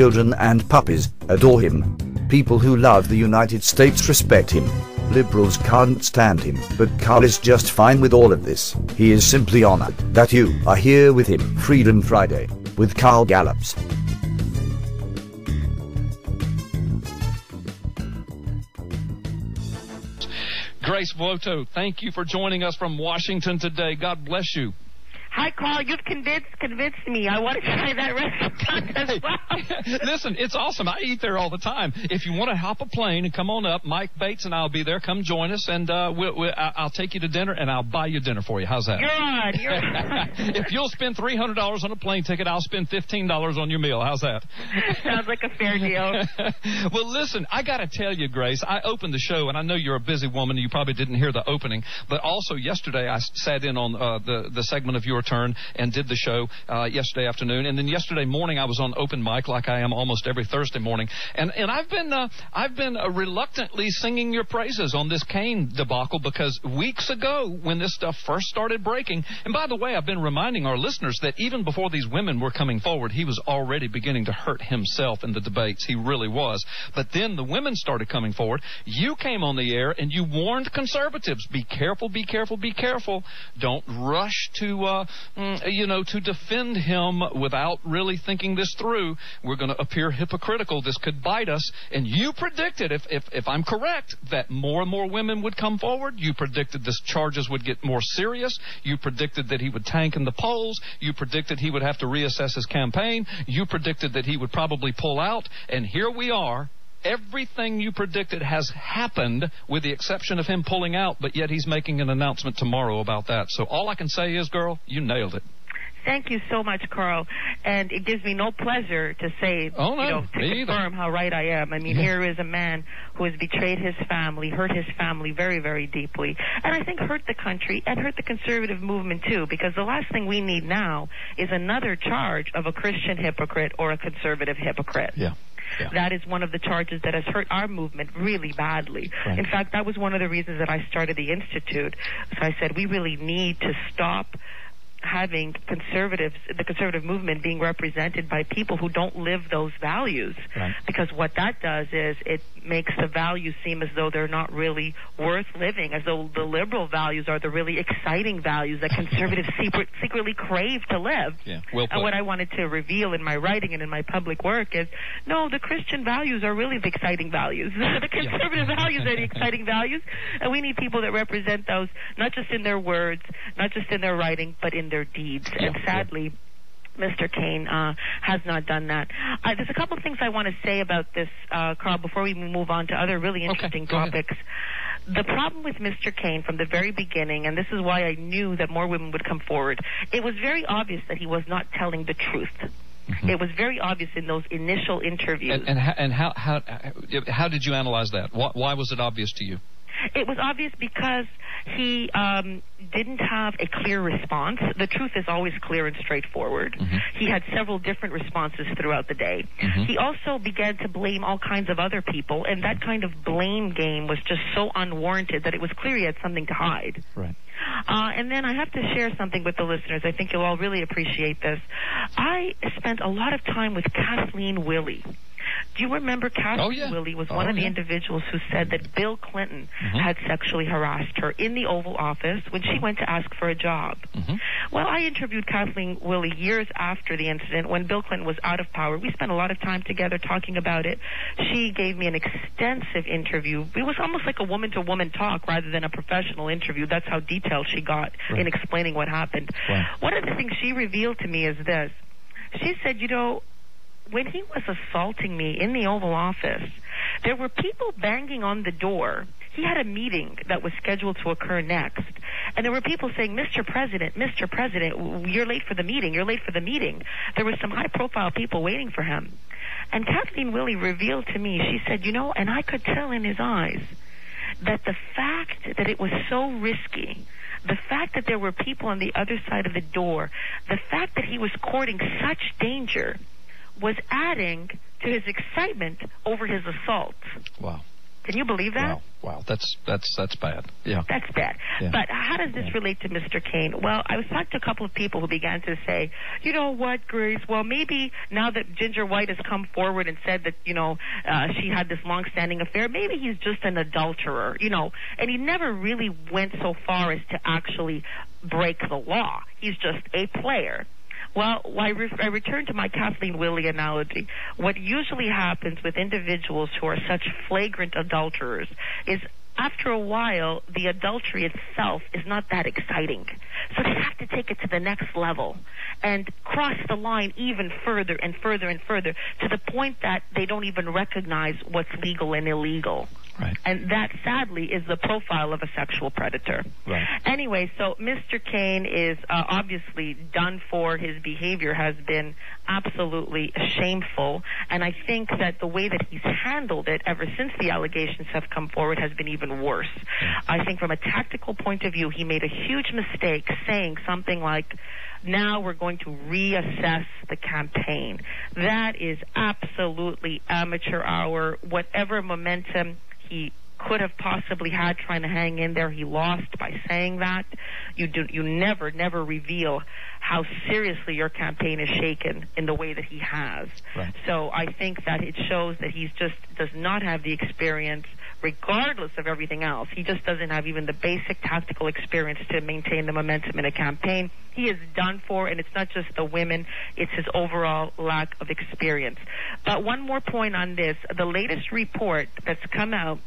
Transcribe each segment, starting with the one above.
children and puppies adore him. People who love the United States respect him. Liberals can't stand him, but Carl is just fine with all of this. He is simply honored that you are here with him. Freedom Friday with Carl Gallups. Grace Voto, thank you for joining us from Washington today. God bless you. Hi, Carl. You've convinced me. I want to try that restaurant as well. Listen, it's awesome. I eat there all the time. If you want to hop a plane and come on up, Mike Bates and I'll be there. Come join us, and I'll take you to dinner, and I'll buy you dinner for you. How's that? You're on. If you'll spend $300 on a plane ticket, I'll spend $15 on your meal. How's that? Sounds like a fair deal. Well, listen, I got to tell you, Grace, I opened the show, and I know you're a busy woman, and you probably didn't hear the opening, but also yesterday I sat in on the segment of your turn and did the show yesterday afternoon, and then yesterday morning I was on open mic like I am almost every Thursday morning, and I've been reluctantly singing your praises on this Cain debacle, because weeks ago when this stuff first started breaking, and by the way, I've been reminding our listeners that even before these women were coming forward, he was already beginning to hurt himself in the debates. He really was. But then the women started coming forward. You came on the air and you warned conservatives, be careful, be careful, be careful. Don't rush to defend him without really thinking this through. We're going to appear hypocritical. This could bite us. And you predicted, if I'm correct, that more and more women would come forward. You predicted the charges would get more serious. You predicted that he would tank in the polls. You predicted he would have to reassess his campaign. You predicted that he would probably pull out. And here we are. Everything you predicted has happened, with the exception of him pulling out, but yet he's making an announcement tomorrow about that. So all I can say is, girl, you nailed it. Thank you so much, Carl. And it gives me no pleasure to say, to confirm how right I am. I mean, here is a man who has betrayed his family, hurt his family very, very deeply, and I think hurt the country and hurt the conservative movement too, because the last thing we need now is another charge of a Christian hypocrite or a conservative hypocrite. Yeah. Yeah. That is one of the charges that has hurt our movement really badly. Right. In fact, that was one of the reasons that I started the Institute. So I said, we really need to stop having the conservative movement being represented by people who don't live those values. Right. Because what that does is it makes the values seem as though they're not really worth living, as though the liberal values are the really exciting values that conservatives secretly crave to live. Yeah. Well put. And what I wanted to reveal in my writing and in my public work is, no, the Christian values are really the exciting values. The conservative values are the exciting values, and we need people that represent those, not just in their words, not just in their writing, but in their deeds. Yeah. And sadly, Mr. Cain has not done that. There's a couple of things I want to say about this, Carl, before we move on to other really interesting topics. The problem with Mr. Cain from the very beginning, and this is why I knew that more women would come forward, it was very obvious that he was not telling the truth. Mm-hmm. It was very obvious in those initial interviews. And how did you analyze that? Why was it obvious to you? It was obvious because he didn't have a clear response. The truth is always clear and straightforward. Mm-hmm. He had several different responses throughout the day. Mm-hmm. He also began to blame all kinds of other people, and that kind of blame game was just so unwarranted that it was clear he had something to hide. Right. And then I have to share something with the listeners. I think you'll all really appreciate this. I spent a lot of time with Kathleen Willey. Do you remember Kathleen Willey was one of the individuals who said that Bill Clinton had sexually harassed her in the Oval Office when she went to ask for a job? Mm-hmm. Well, I interviewed Kathleen Willey years after the incident when Bill Clinton was out of power. We spent a lot of time together talking about it. She gave me an extensive interview. It was almost like a woman-to-woman talk rather than a professional interview. That's how detailed she got in explaining what happened. Wow. One of the things she revealed to me is this. She said, when he was assaulting me in the Oval Office, there were people banging on the door. He had a meeting that was scheduled to occur next, and there were people saying, Mr. President, you're late for the meeting, you're late for the meeting. There were some high-profile people waiting for him. And Kathleen Willey revealed to me, she said, and I could tell in his eyes that the fact that it was so risky, the fact that there were people on the other side of the door, the fact that he was courting such danger was adding to his excitement over his assault. Wow. Can you believe that? Wow, that's bad. Yeah, that's bad. Yeah. But how does this relate to Mr. Cain? Well, I was talking to a couple of people who began to say, you know what, Grace? Well, maybe now that Ginger White has come forward and said that she had this long-standing affair, maybe he's just an adulterer, and he never really went so far as to actually break the law. He's just a player. Well, I return to my Kathleen Willey analogy. What usually happens with individuals who are such flagrant adulterers is after a while, the adultery itself is not that exciting. So they have to take it to the next level and cross the line even further and further and further to the point that they don't even recognize what's legal and illegal. Right. And that, sadly, is the profile of a sexual predator. Right. Anyway, so Mr. Cain is obviously done for. His behavior has been absolutely shameful. And I think that the way that he's handled it ever since the allegations have come forward has been even worse. I think from a tactical point of view, he made a huge mistake saying something like, now we're going to reassess the campaign. That is absolutely amateur hour. Whatever momentum he could have possibly had trying to hang in there, he lost by saying that. You never reveal how seriously your campaign is shaken in the way that he has. Right. So I think that it shows that he just does not have the experience, regardless of everything else. He just doesn't have even the basic tactical experience to maintain the momentum in a campaign. He is done for, and it's not just the women, it's his overall lack of experience. But one more point on this. The latest report that's come out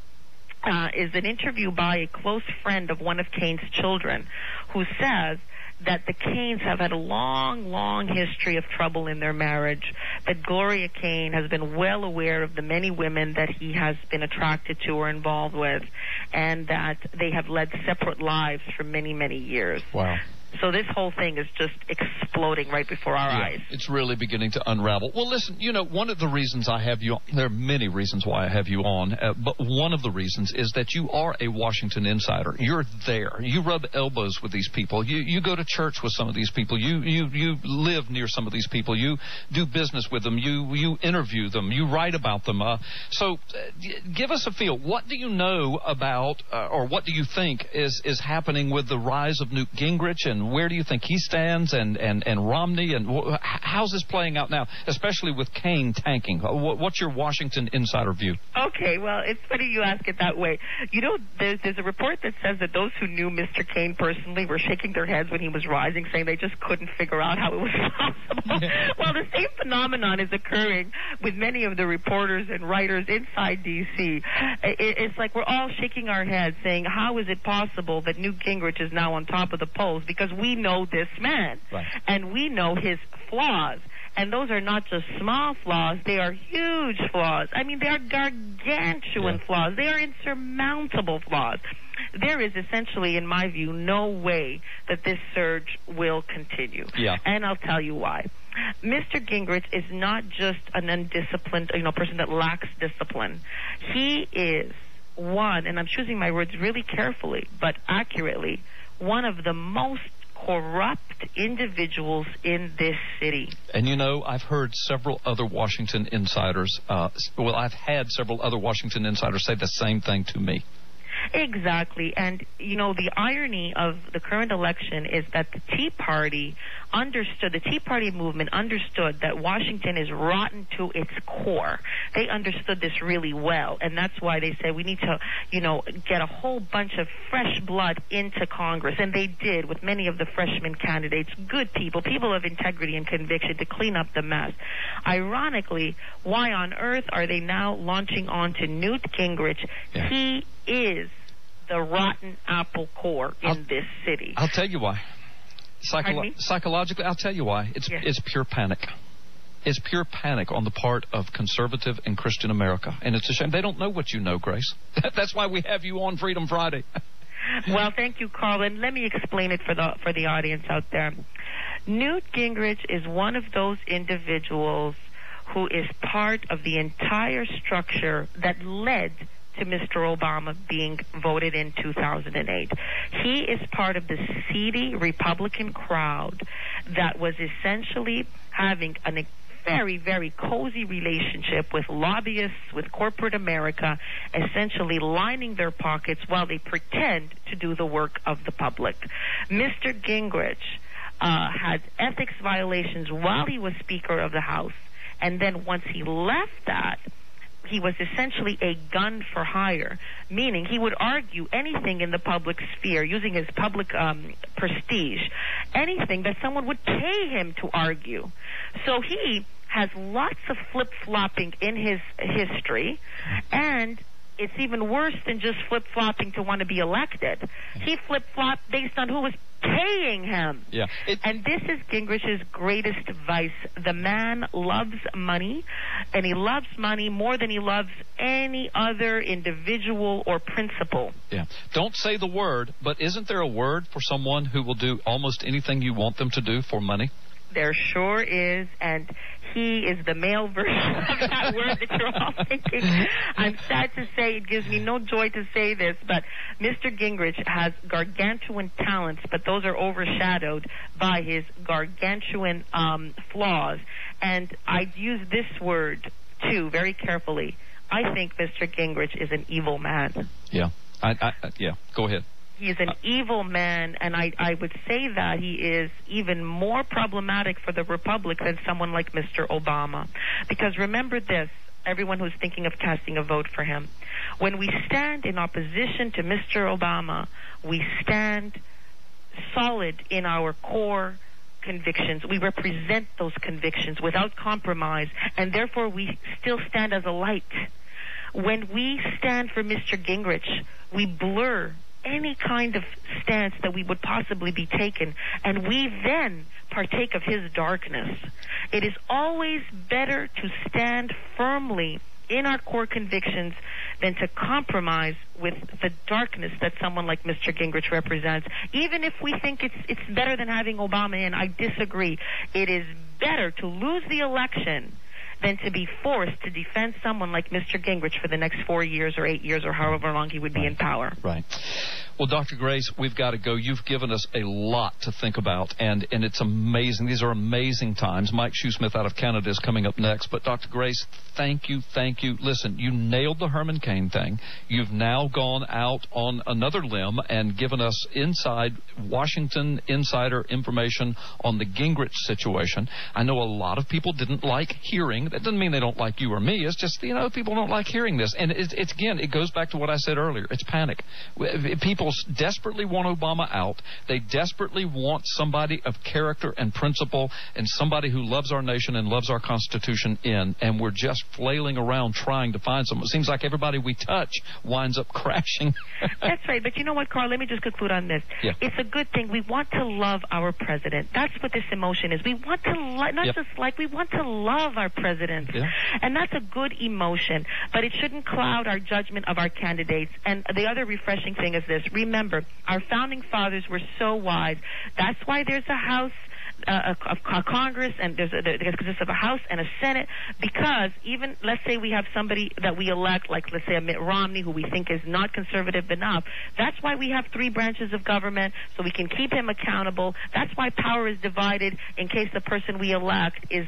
is an interview by a close friend of one of Cain's children who says that the Cains have had a long history of trouble in their marriage, that Gloria Cain has been well aware of the many women that he has been attracted to or involved with, and that they have led separate lives for many years. Wow. So this whole thing is just exploding right before our eyes. It's really beginning to unravel. Well, listen, one of the reasons I have you on, there are many reasons why I have you on, but one of the reasons is that you are a Washington insider. You're there. You rub elbows with these people. You go to church with some of these people. You live near some of these people. You do business with them. You interview them. You write about them. So give us a feel. What do you know about, or what do you think is happening with the rise of Newt Gingrich, and where do you think he stands, and Romney, and how's this playing out now, especially with Cain tanking? What's your Washington insider view? Okay, well, it's funny you ask it that way. There's a report that says that those who knew Mr. Cain personally were shaking their heads when he was rising, saying they just couldn't figure out how it was possible. Yeah. Well, the same phenomenon is occurring with many of the reporters and writers inside D.C. It's like we're all shaking our heads saying, how is it possible that Newt Gingrich is now on top of the polls? Because we know this man, right, and we know his flaws. And those are not just small flaws, they are huge flaws. I mean, they are gargantuan flaws. They are insurmountable flaws. There is essentially, in my view, no way that this surge will continue. Yeah. And I'll tell you why. Mr. Gingrich is not just an undisciplined, person that lacks discipline. He is one, and I'm choosing my words really carefully, but accurately, one of the most corrupt individuals in this city. And I've heard several other Washington insiders, I've had several other Washington insiders say the same thing to me. Exactly. And, the irony of the current election is that the Tea Party movement understood that Washington is rotten to its core. They understood this really well, and that's why they said we need to, get a whole bunch of fresh blood into Congress, and they did with many of the freshman candidates, good people of integrity and conviction to clean up the mess. Ironically, why on earth are they now launching on to Newt Gingrich? Yeah. He is the rotten apple core in this city. I'll tell you why. Psychologically, I'll tell you why. It's pure panic. It's pure panic on the part of conservative and Christian America. And it's a shame. They don't know what you know, Grace. That's why we have you on Freedom Friday. Well, thank you, Carl. And let me explain it for the audience out there. Newt Gingrich is one of those individuals who is part of the entire structure that led to Mr. Obama being voted in 2008. He is part of the seedy Republican crowd that was essentially having an very, very cozy relationship with lobbyists, with corporate America, essentially lining their pockets while they pretend to do the work of the public. Mr. Gingrich had ethics violations while he was Speaker of the House, and then once he left that, he was essentially a gun for hire, meaning he would argue anything in the public sphere using his public prestige, anything that someone would pay him to argue. So he has lots of flip-flopping in his history, and it's even worse than just flip-flopping to want to be elected. He flip-flopped based on who was paying him. Yeah. And this is Gingrich's greatest vice. The man loves money, and he loves money more than he loves any other individual or principle. Yeah. Don't say the word, but isn't there a word for someone who will do almost anything you want them to do for money? There sure is, and he is the male version of that word that you're all thinking. I'm sad to say, it gives me no joy to say this, but Mr. Gingrich has gargantuan talents, but those are overshadowed by his gargantuan flaws. And I'd use this word, too, very carefully. I think Mr. Gingrich is an evil man. Yeah. Yeah, go ahead. He is an evil man, and I would say that he is even more problematic for the Republic than someone like Mr. Obama. Because remember this, everyone who's thinking of casting a vote for him. When we stand in opposition to Mr. Obama, we stand solid in our core convictions. We represent those convictions without compromise, and therefore we still stand as a light. When we stand for Mr. Gingrich, we blur any kind of stance that we would possibly be taken, and we then partake of his darkness. It is always better to stand firmly in our core convictions than to compromise with the darkness that someone like Mr. Gingrich represents. Even if we think it's better than having Obama in, I disagree. It is better to lose the election than to be forced to defend someone like Mr. Gingrich for the next 4 years or 8 years or however long he would be in power. Right. Well, Dr. Grace, we've got to go. You've given us a lot to think about, and it's amazing. These are amazing times. Mike Shoesmith out of Canada is coming up next. But, Dr. Grace, thank you. Listen, you nailed the Herman Cain thing. You've now gone out on another limb and given us inside Washington insider information on the Gingrich situation. I know a lot of people didn't like hearing. That doesn't mean they don't like you or me. It's just, people don't like hearing this. And it's again, it goes back to what I said earlier. It's panic. People desperately want Obama out. They desperately want somebody of character and principle and somebody who loves our nation and loves our Constitution in. And we're just flailing around trying to find someone. It seems like everybody we touch winds up crashing. That's right. But you know what, Carl? Let me just conclude on this. Yeah. It's a good thing. We want to love our president. That's what this emotion is. We want to we want to love our president. Yeah. And that's a good emotion. But it shouldn't cloud our judgment of our candidates. And the other refreshing thing is this. Remember, our founding fathers were so wise. That's why there's a House, a Congress, and there consists of a House and a Senate, because even, let's say we have somebody that we elect, like let's say a Mitt Romney, who we think is not conservative enough. That's why we have 3 branches of government, so we can keep him accountable. That's why power is divided in case the person we elect is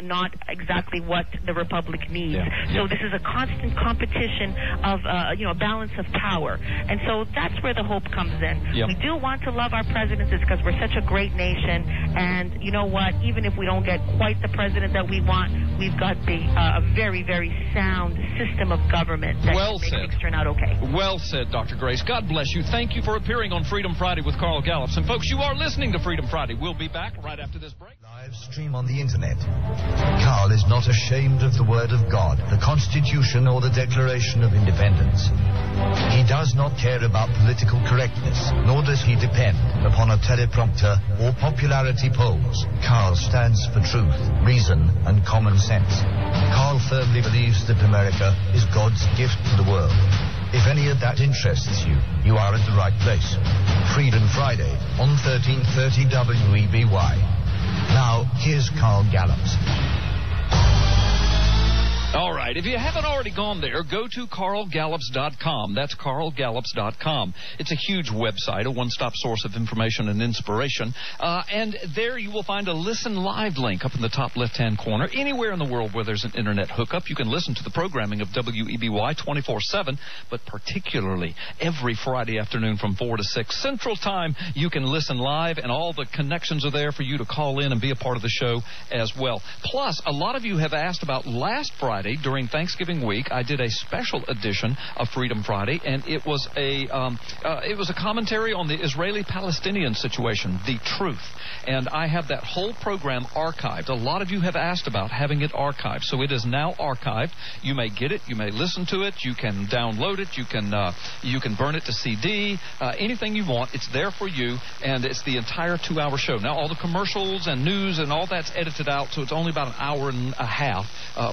not exactly what the Republic needs. Yeah. So this is a constant competition of a balance of power, and so that's where the hope comes in. Yep. We do want to love our presidents because we're such a great nation. And you know what? Even if we don't get quite the president that we want, we've got a very, very sound system of government that makes things turn out okay. Well said, Dr. Grace. God bless you. Thank you for appearing on Freedom Friday with Carl Gallups. And folks, you are listening to Freedom Friday. We'll be back right after this break. Live stream on the internet. Carl is not ashamed of the word of God, the Constitution, or the Declaration of Independence. He does not care about political correctness, nor does he depend upon a teleprompter or popularity polls. Carl stands for truth, reason, and common sense. Carl firmly believes that America is God's gift to the world. If any of that interests you, you are at the right place. Freedom Friday on 1330 WEBY. Now, here's Carl Gallups. All right. If you haven't already gone there, go to carlgallups.com. That's carlgallups.com. It's a huge website, a one-stop source of information and inspiration. And there you will find a Listen Live link up in the top left-hand corner. Anywhere in the world where there's an internet hookup, you can listen to the programming of WEBY 24/7, but particularly every Friday afternoon from 4 to 6 Central Time, you can listen live, and all the connections are there for you to call in and be a part of the show as well. Plus, a lot of you have asked about last Friday during Thanksgiving week. I did a special edition of Freedom Friday, and it was a commentary on the Israeli-Palestinian situation, The Truth. And I have that whole program archived. A lot of you have asked about having it archived, so it is now archived. You may get it, you may listen to it, you can download it, you can burn it to CD, anything you want. It's there for you, and it's the entire 2-hour show. Now, all the commercials and news and all that's edited out, so it's only about an hour and a half,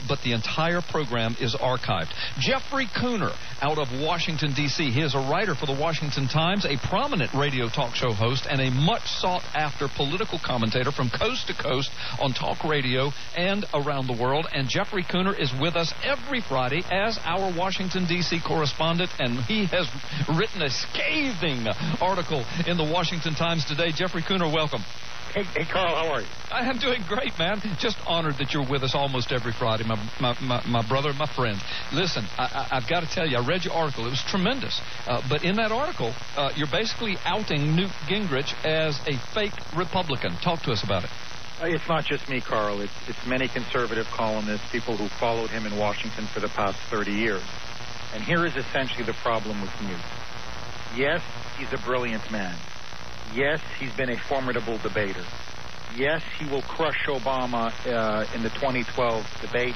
but the entire program is archived. Jeffrey Kuhner out of Washington, D.C. He is a writer for the Washington Times, a prominent radio talk show host, and a much sought-after political commentator from coast to coast on talk radio and around the world. And Jeffrey Kuhner is with us every Friday as our Washington, D.C. correspondent, and he has written a scathing article in the Washington Times today. Jeffrey Kuhner, welcome. Hey, Carl, how are you? I am doing great, man. Just honored that you're with us almost every Friday, my brother, my friend. Listen, I've got to tell you, I read your article. It was tremendous. But in that article, you're basically outing Newt Gingrich as a fake Republican. Talk to us about it. It's not just me, Carl. It's many conservative columnists, people who followed him in Washington for the past 30 years. And here is essentially the problem with Newt. Yes, he's a brilliant man. Yes, he's been a formidable debater. Yes, he will crush Obama in the 2012 debate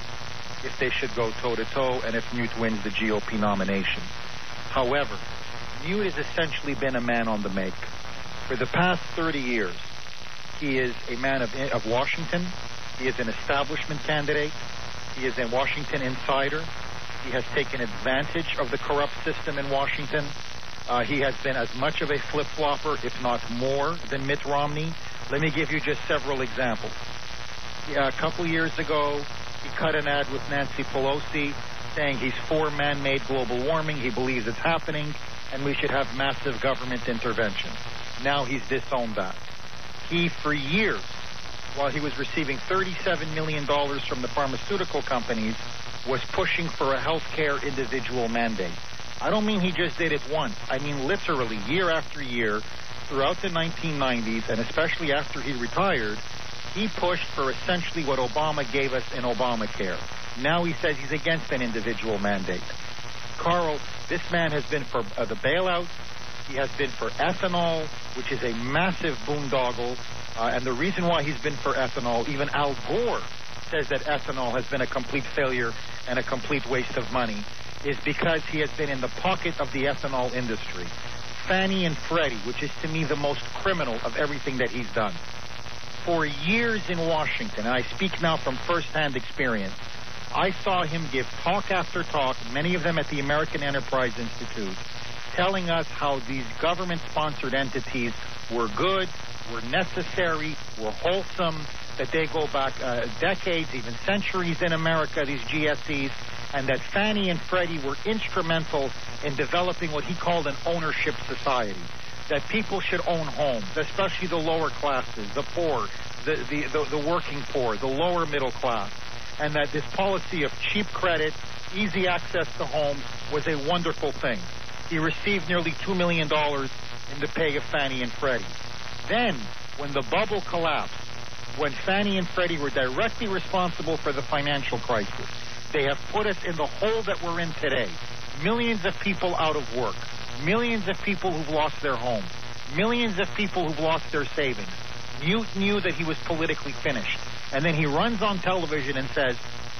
if they should go toe-to-toe and if Newt wins the GOP nomination. However, Newt has essentially been a man on the make. For the past 30 years, he is a man of Washington. He is an establishment candidate. He is a Washington insider. He has taken advantage of the corrupt system in Washington. He has been as much of a flip-flopper, if not more, than Mitt Romney. Let me give you just several examples. A couple years ago, he cut an ad with Nancy Pelosi saying he's for man-made global warming, he believes it's happening, and we should have massive government intervention. Now he's disowned that. He, for years, while he was receiving $37 million from the pharmaceutical companies, was pushing for a health care individual mandate. I don't mean he just did it once. I mean literally year after year throughout the 1990s, and especially after he retired, he pushed for essentially what Obama gave us in Obamacare. Now he says he's against an individual mandate. Carl, this man has been for the bailout. He has been for ethanol, which is a massive boondoggle. And the reason why he's been for ethanol, even Al Gore says that ethanol has been a complete failure and a complete waste of money, is because he has been in the pocket of the ethanol industry. Fannie and Freddie, which is to me the most criminal of everything that he's done. For years in Washington, and I speak now from first-hand experience, I saw him give talk after talk, many of them at the American Enterprise Institute, telling us how these government-sponsored entities were good, were necessary, were wholesome, that they go back decades, even centuries in America, these GSEs, and that Fannie and Freddie were instrumental in developing what he called an ownership society, that people should own homes, especially the lower classes, the poor, the working poor, the lower middle class, and that this policy of cheap credit, easy access to homes was a wonderful thing. He received nearly $2 million in the pay of Fannie and Freddie. Then, when the bubble collapsed, when Fannie and Freddie were directly responsible for the financial crisis, they have put us in the hole that we're in today. Millions of people out of work. Millions of people who've lost their homes. Millions of people who've lost their savings. Newt knew that he was politically finished. And then he runs on television and says,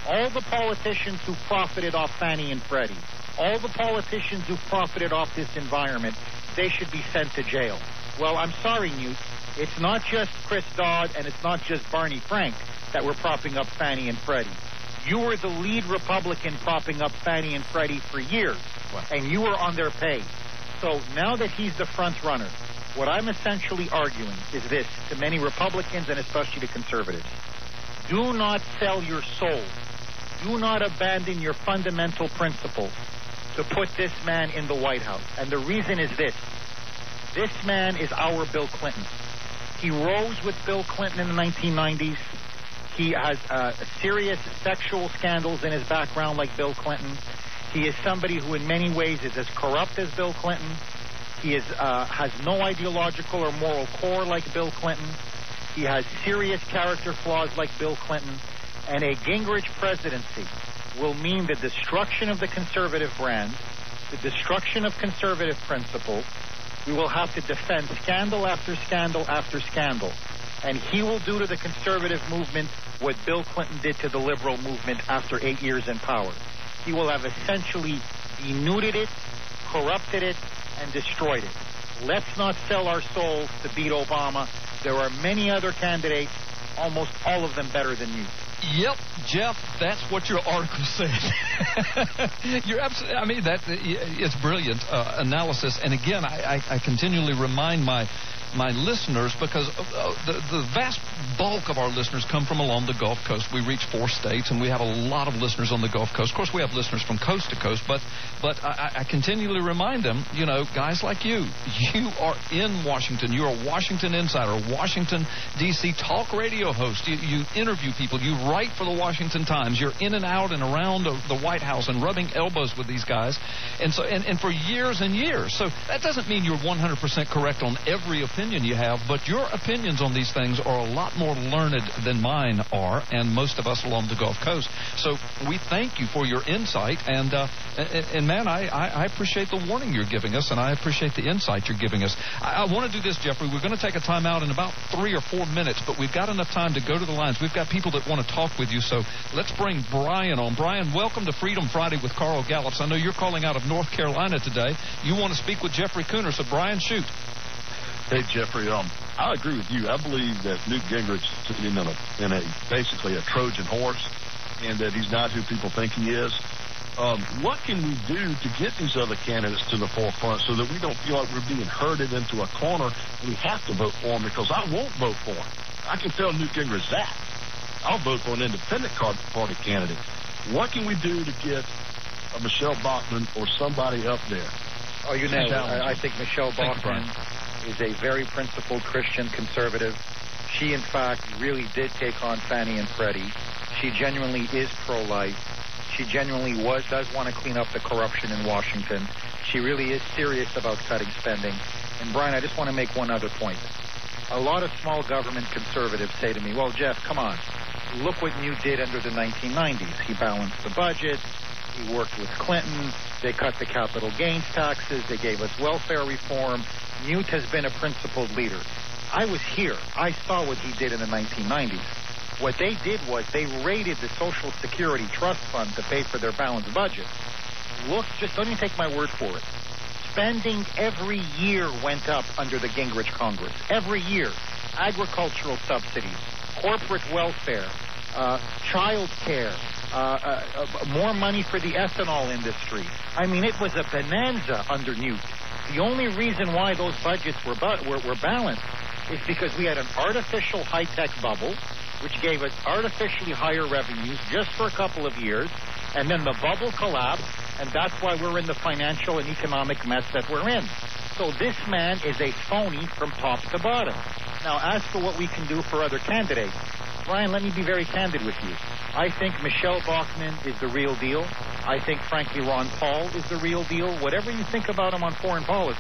all the politicians who profited off Fannie and Freddie, all the politicians who profited off this environment, they should be sent to jail. Well, I'm sorry, Newt. It's not just Chris Dodd and it's not just Barney Frank that were propping up Fannie and Freddie. You were the lead Republican propping up Fannie and Freddie for years, and you were on their pay. So now that he's the front runner, what I'm essentially arguing is this to many Republicans and especially to conservatives. Do not sell your soul Do not abandon your fundamental principles to put this man in the White House. And the reason is this. This man is our Bill Clinton. He rose with Bill Clinton in the 1990s. He has serious sexual scandals in his background like Bill Clinton. He is somebody who in many ways is as corrupt as Bill Clinton. He has no ideological or moral core like Bill Clinton. He has serious character flaws like Bill Clinton. And a Gingrich presidency will mean the destruction of the conservative brand, the destruction of conservative principles. We will have to defend scandal after scandal after scandal. And he will do to the conservative movement what Bill Clinton did to the liberal movement after 8 years in power. He will have essentially denuded it, corrupted it, and destroyed it. Let's not sell our souls to beat Obama. There are many other candidates, almost all of them better than you. Yep, Jeff, that's what your article said. You're absolutely, I mean, it's brilliant analysis. And again, I continually remind my listeners, because the vast bulk of our listeners come from along the Gulf Coast. We reach 4 states, and we have a lot of listeners on the Gulf Coast. Of course, we have listeners from coast to coast, but I continually remind them, you know, guys like you are in Washington. You're a Washington insider, a Washington, D.C. talk radio host. You interview people. You write for the Washington Times. You're in and out and around the White House and rubbing elbows with these guys. And so, and for years and years. So that doesn't mean you're 100% correct on every opinion you have, but your opinions on these things are a lot more learned than mine are, and most of us along the Gulf Coast. So we thank you for your insight, and man, I appreciate the warning you're giving us, and I appreciate the insight you're giving us. I want to do this, Jeffrey. We're going to take a time out in about 3 or 4 minutes, but we've got enough time to go to the lines. We've got people that want to talk with you, so let's bring Brian on. Brian, welcome to Freedom Friday with Carl Gallups. I know you're calling out of North Carolina today. You want to speak with Jeffrey Kuhner, so Brian, shoot. Hey, Jeffrey, I agree with you. I believe that Newt Gingrich is sitting in a basically a Trojan horse, and that he's not who people think he is. What can we do to get these other candidates to the forefront so that we don't feel like we're being herded into a corner and we have to vote for him? Because I won't vote for him. I can tell Newt Gingrich that. I'll vote for an independent party candidate. What can we do to get a Michelle Bachmann or somebody up there? Oh, you know, I think Michelle Bachmann is a very principled Christian conservative. She, in fact, really did take on Fannie and Freddie. She genuinely is pro-life. She genuinely does want to clean up the corruption in Washington. She really is serious about cutting spending. And, Brian, I just want to make one other point. A lot of small government conservatives say to me, well, Jeff, come on. Look what Newt did under the 1990s. He balanced the budget. He worked with Clinton. They cut the capital gains taxes. They gave us welfare reform. Newt has been a principled leader. I was here. I saw what he did in the 1990s. What they did was they raided the Social Security Trust Fund to pay for their balanced budget. Look, just don't even take my word for it. Spending every year went up under the Gingrich Congress. Every year. Agricultural subsidies, corporate welfare, child care, more money for the ethanol industry. I mean, it was a bonanza under Newt. The only reason why those budgets were balanced is because we had an artificial high-tech bubble, which gave us artificially higher revenues just for a couple of years, and then the bubble collapsed, and that's why we're in the financial and economic mess that we're in. So this man is a phony from top to bottom. Now, as for what we can do for other candidates, Brian, let me be very candid with you. I think Michelle Bachmann is the real deal. I think, frankly, Ron Paul is the real deal. Whatever you think about him on foreign policy,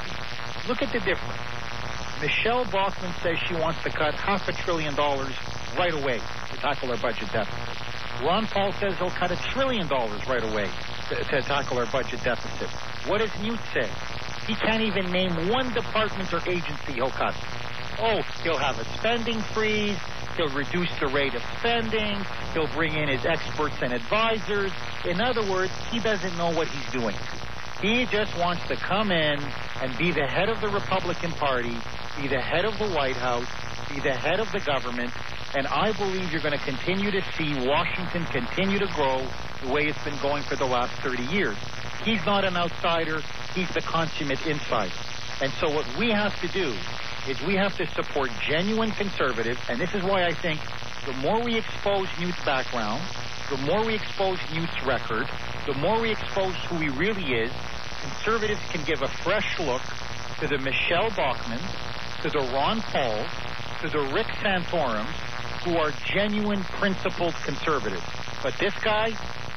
look at the difference. Michelle Bachmann says she wants to cut $500 billion right away to tackle our budget deficit. Ron Paul says he'll cut $1 trillion right away to tackle our budget deficit. What does Newt say? He can't even name one department or agency he'll cut. Oh, he'll have a spending freeze. He'll reduce the rate of spending. He'll bring in his experts and advisors. In other words, he doesn't know what he's doing. He just wants to come in and be the head of the Republican Party, be the head of the White House, be the head of the government, and I believe you're going to continue to see Washington continue to grow the way it's been going for the last 30 years. He's not an outsider. He's the consummate insider. And so what we have to do is we have to support genuine conservatives, and this is why I think the more we expose Newt's background, the more we expose Newt's record, the more we expose who he really is, conservatives can give a fresh look to the Michelle Bachmanns, to the Ron Pauls, to the Rick Santorums, who are genuine, principled conservatives. But this guy,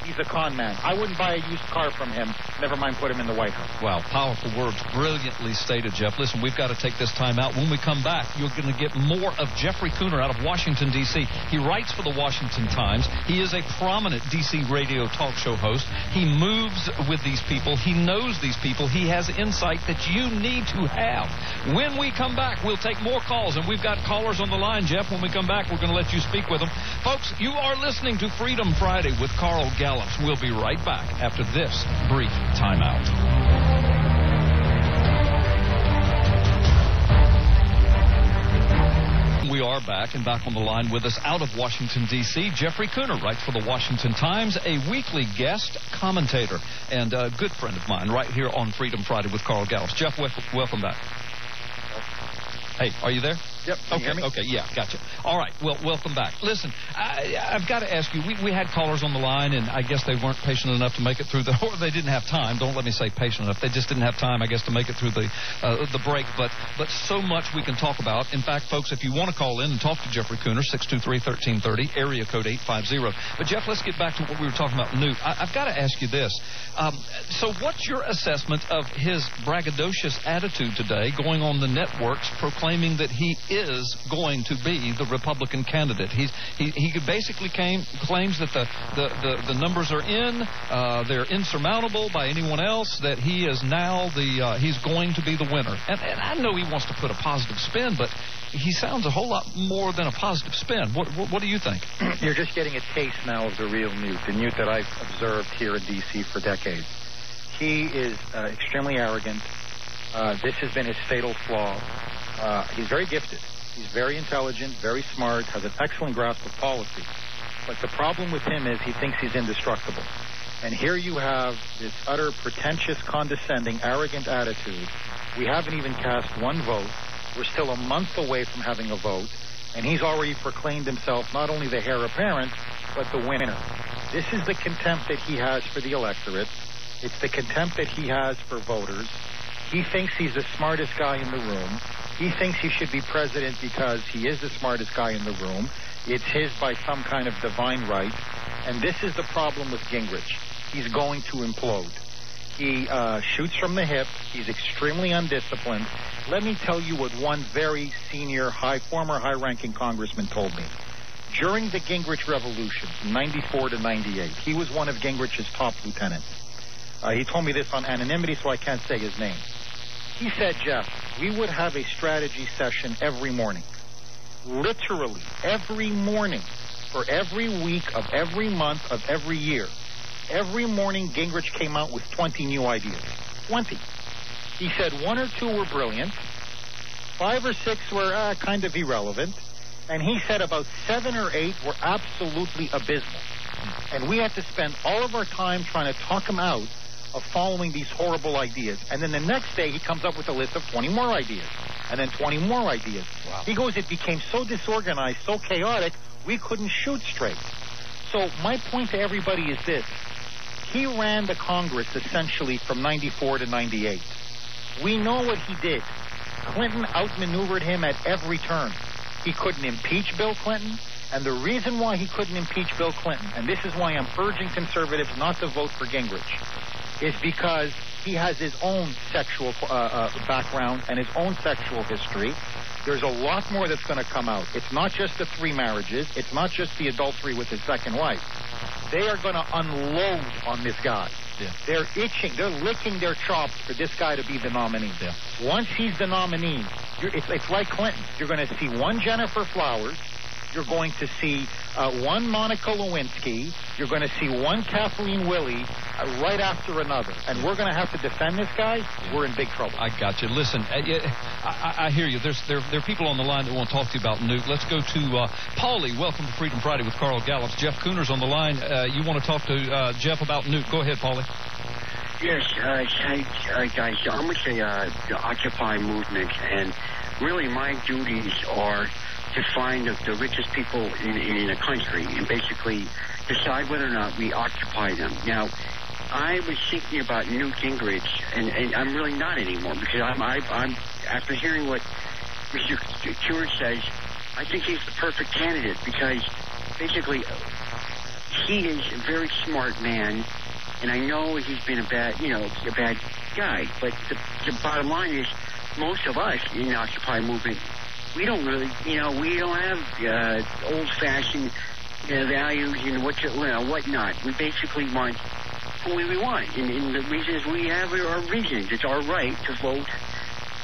he's a con man. I wouldn't buy a used car from him, never mind put him in the White House. Wow, powerful words, brilliantly stated, Jeff. Listen, we've got to take this time out. When we come back, you're going to get more of Jeffrey Kuhner out of Washington, D.C. He writes for the Washington Times. He is a prominent D.C. radio talk show host. He moves with these people. He knows these people. He has insight that you need to have. When we come back, we'll take more calls, and we've got callers on the line, Jeff. When we come back, we're going to let you speak with them. Folks, you are listening to Freedom Friday with Carl Gallups. We'll be right back after this brief timeout. We are back, and back on the line with us out of Washington, D.C., Jeffrey Kuhner writes for the Washington Times, a weekly guest commentator and a good friend of mine right here on Freedom Friday with Carl Gallups. Jeff, welcome back. Hey, are you there? Yep. Okay, yeah, gotcha. All right, well, welcome back. Listen, I've got to ask you, we had callers on the line, and I guess they weren't patient enough to make it through or they didn't have time. Don't let me say patient enough. They just didn't have time, I guess, to make it through the break. But so much we can talk about. In fact, folks, if you want to call in and talk to Jeffrey Kuhner, 623-1330, area code 850. But, Jeff, let's get back to what we were talking about, Newt. I've got to ask you this. So what's your assessment of his braggadocious attitude today, going on the networks proclaiming that he is going to be the Republican candidate? He basically claims that the numbers are in, they're insurmountable by anyone else, that he is now he's going to be the winner. And I know he wants to put a positive spin, but he sounds a whole lot more than a positive spin. What do you think? You're just getting a taste now of the real Newt, the Newt that I've observed here in D.C. for decades. He is extremely arrogant. This has been his fatal flaw. He's very gifted. He's very intelligent, very smart, has an excellent grasp of policy. But the problem with him is he thinks he's indestructible. And here you have this utter pretentious, condescending, arrogant attitude. We haven't even cast one vote. We're still a month away from having a vote. And he's already proclaimed himself not only the heir apparent, but the winner. This is the contempt that he has for the electorate. It's the contempt that he has for voters. He thinks he's the smartest guy in the room. He thinks he should be president because he is the smartest guy in the room. It's his by some kind of divine right. And this is the problem with Gingrich. He's going to implode. He shoots from the hip. He's extremely undisciplined. Let me tell you what one very senior, former high-ranking congressman told me. During the Gingrich Revolution, from 94 to 98, he was one of Gingrich's top lieutenants. He told me this on anonymity, so I can't say his name. He said, Jeff, we would have a strategy session every morning. Literally, every morning, for every week of every month of every year. Every morning, Gingrich came out with 20 new ideas. 20. He said 1 or 2 were brilliant, 5 or 6 were kind of irrelevant, and he said about 7 or 8 were absolutely abysmal. And we had to spend all of our time trying to talk him out of following these horrible ideas. And then the next day, he comes up with a list of 20 more ideas, and then 20 more ideas. Wow. He goes, it became so disorganized, so chaotic, we couldn't shoot straight. So my point to everybody is this. He ran the Congress essentially from 94 to 98. We know what he did. Clinton outmaneuvered him at every turn. He couldn't impeach Bill Clinton, and the reason why he couldn't impeach Bill Clinton, and this is why I'm urging conservatives not to vote for Gingrich, is because he has his own sexual background and his own sexual history. There's a lot more that's going to come out. It's not just the 3 marriages. It's not just the adultery with his second wife. They are going to unload on this guy. Yeah. They're itching. They're licking their chops for this guy to be the nominee. Yeah. Once he's the nominee, it's like Clinton. You're going to see one Jennifer Flowers. You're going to see one Monica Lewinsky. You're going to see one Kathleen Willey right after another. And we're going to have to defend this guy. We're in big trouble. I got you. Listen, I hear you. There are people on the line that want to talk to you about Newt. Let's go to Paulie. Welcome to Freedom Friday with Carl Gallups. Jeff Kuhner's on the line. You want to talk to Jeff about Newt. Go ahead, Paulie. Yes, guys, I'm with the Occupy movement, and really my duties are to find the richest people in the country and basically decide whether or not we occupy them. Now, I was thinking about Newt Gingrich, and I'm really not anymore, because I'm after hearing what Mr. Kuhner says, I think he's the perfect candidate, because basically he is a very smart man, and I know he's been a bad guy, but the bottom line is most of us in the Occupy movement, we don't really, we don't have old-fashioned values and whatnot. We basically want who we want, and the reasons we have are reasons. It's our right to vote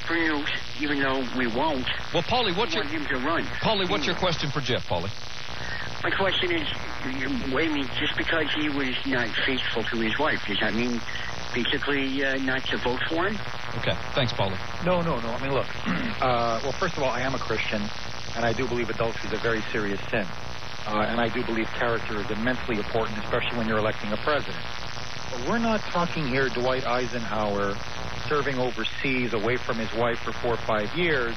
for Newt, even though we won't. Well, Paulie, what's your question for Jeff, Paulie? My question is, just because he was not faithful to his wife, does that mean basically not to vote for him? Okay, thanks, Paulie. No. I mean, look, well, first of all, I am a Christian, and I do believe adultery is a very serious sin. And I do believe character is immensely important, especially when you're electing a president. But we're not talking here Dwight Eisenhower serving overseas away from his wife for 4 or 5 years,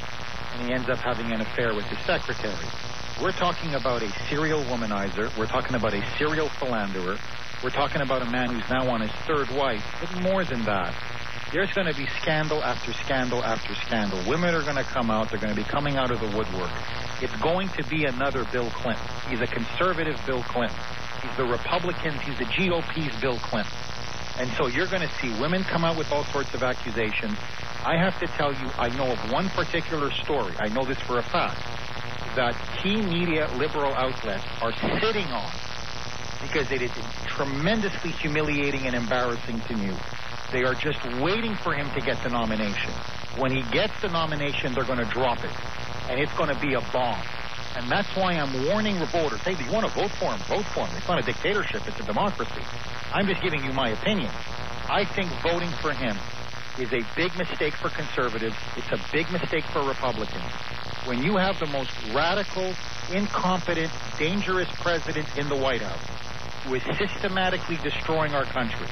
and he ends up having an affair with his secretary. We're talking about a serial womanizer. We're talking about a serial philanderer. We're talking about a man who's now on his 3rd wife. But more than that, there's going to be scandal after scandal after scandal. Women are going to come out. They're going to be coming out of the woodwork. It's going to be another Bill Clinton. He's a conservative Bill Clinton. He's the Republicans. He's the GOP's Bill Clinton. And so you're going to see women come out with all sorts of accusations. I have to tell you, I know of one particular story. I know this for a fact, that key media liberal outlets are sitting on because it is tremendously humiliating and embarrassing to Newt. They are just waiting for him to get the nomination. When he gets the nomination, they're going to drop it. And it's going to be a bomb. And that's why I'm warning voters. Hey, do you want to vote for him? Vote for him. It's not a dictatorship. It's a democracy. I'm just giving you my opinion. I think voting for him is a big mistake for conservatives. It's a big mistake for Republicans. When you have the most radical, incompetent, dangerous president in the White House who is systematically destroying our country,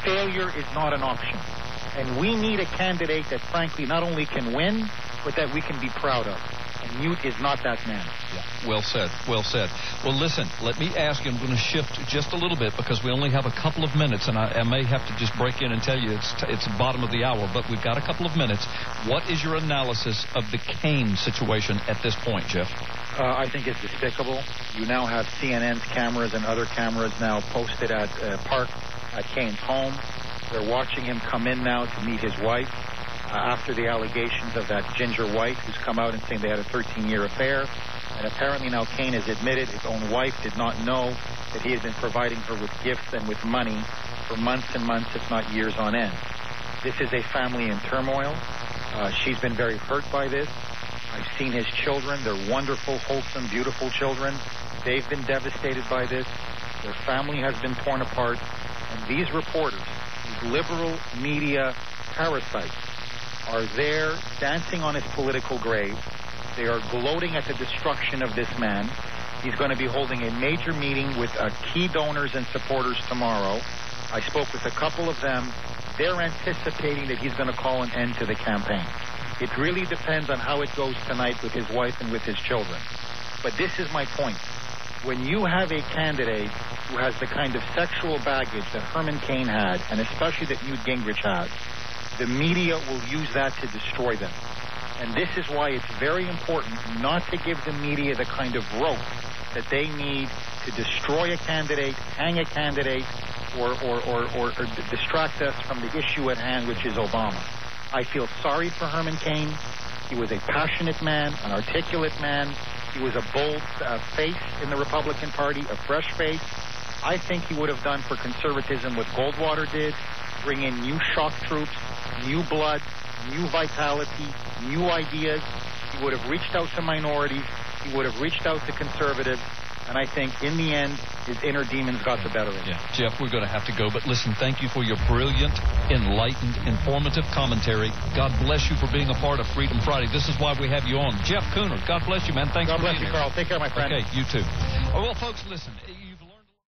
failure is not an option. And we need a candidate that, frankly, not only can win, but that we can be proud of. And Newt is not that man. Yeah, well said. Well said. Well, listen, let me ask you, I'm going to shift just a little bit because we only have a couple of minutes, and I may have to just break in and tell you it's the bottom of the hour, but we've got a couple of minutes. What is your analysis of the Cain situation at this point, Jeff? I think it's despicable. You now have CNN's cameras and other cameras now posted at Park at Cain's home. They're watching him come in now to meet his wife after the allegations of that ginger wife who's come out and saying they had a 13-year affair. And apparently now Cain has admitted his own wife did not know that he had been providing her with gifts and with money for months and months, if not years on end. This is a family in turmoil. She's been very hurt by this. I've seen his children. They're wonderful, wholesome, beautiful children. They've been devastated by this. Their family has been torn apart. And these reporters, these liberal media parasites, are there dancing on his political grave. They are gloating at the destruction of this man. He's going to be holding a major meeting with key donors and supporters tomorrow. I spoke with a couple of them. They're anticipating that he's going to call an end to the campaign. It really depends on how it goes tonight with his wife and with his children. But this is my point. When you have a candidate who has the kind of sexual baggage that Herman Cain had, and especially that Newt Gingrich has, the media will use that to destroy them. And this is why it's very important not to give the media the kind of rope that they need to destroy a candidate, hang a candidate, or distract us from the issue at hand, which is Obama. I feel sorry for Herman Cain. He was a passionate man, an articulate man. He was a bold face in the Republican Party, a fresh face. I think he would have done for conservatism what Goldwater did, bring in new shock troops, new blood, new vitality, new ideas. He would have reached out to minorities. He would have reached out to conservatives. And I think, in the end, his inner demons got the better of him. Yeah, Jeff, we're going to have to go. But listen, thank you for your brilliant, enlightened, informative commentary. God bless you for being a part of Freedom Friday. This is why we have you on. Jeff Kuhner, God bless you, man. Thanks for being here. God bless you, Carl. Take care, my friend. Okay, you too. Oh, well, folks, listen. You've